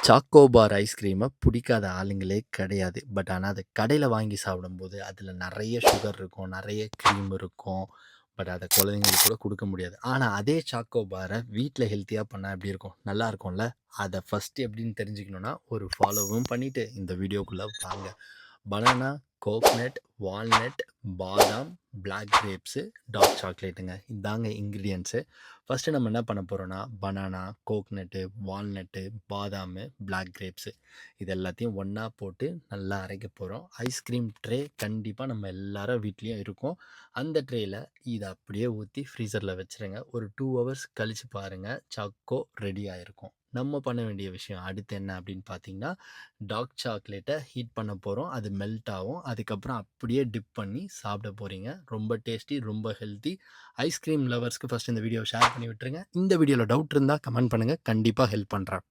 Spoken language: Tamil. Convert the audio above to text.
சாக்கோபார் ஐஸ்கிரீமை பிடிக்காத ஆளுங்களே கிடையாது. பட் ஆனால் அது கடையில் வாங்கி சாப்பிடும்போது அதில் நிறைய சுகர் இருக்கும், நிறைய க்ரீம் இருக்கும். பட் அதை குழந்தைங்களுக்கு கூட கொடுக்க முடியாது. ஆனால் அதே சாக்கோபாரை வீட்டில் ஹெல்த்தியாக பண்ணால் எப்படி இருக்கும்? நல்லா இருக்கும்ல. அதை ஃபஸ்ட்டு எப்படின்னு தெரிஞ்சுக்கணுன்னா ஒரு ஃபாலோவும் பண்ணிவிட்டு இந்த வீடியோக்குள்ளே வாங்க. பனானா, கோக்னட், வால்நட், பாதாம், பிளாக் கிரேப்ஸு, டார்க் சாக்லேட்டுங்க. இதாங்க இன்க்ரீடியன்ட்ஸு. ஃபஸ்ட்டு நம்ம என்ன பண்ண போகிறோன்னா banana, coconut, walnut, பாதாமு, black grapes இது எல்லாத்தையும் ஒன்றா போட்டு நல்லா அரைக்க போகிறோம். ஐஸ்கிரீம் ட்ரே கண்டிப்பாக நம்ம எல்லாரும் வீட்லேயும் இருக்கும். அந்த ட்ரேயில் இதை அப்படியே ஊற்றி ஃப்ரீசரில் வச்சுருங்க. ஒரு 2 ஹவர்ஸ் கழித்து பாருங்கள், சாக்கோ ரெடி ஆகிருக்கும். நம்ம பண்ண வேண்டிய விஷயம் அடுத்து என்ன அப்படின்னு பார்த்தீங்கன்னா, டார்க் சாக்லேட்டை ஹீட் பண்ண போகிறோம். அது மெல்ட் ஆகும். அதுக்கப்புறம் அப்படியே டிப் பண்ணி சாப்பிட போகிறீங்க. ரொம்ப டேஸ்டி, ரொம்ப ஹெல்த்தி. ஐஸ்கிரீம் லவர்ஸ்க்கு ஃபஸ்ட் இந்த வீடியோவை ஷேர் பண்ணி விட்டுருங்க. இந்த வீடியோவில் டவுட் இருந்தால் கமெண்ட் பண்ணுங்கள், கண்டிப்பாக ஹெல்ப் பண்ணுறேன்.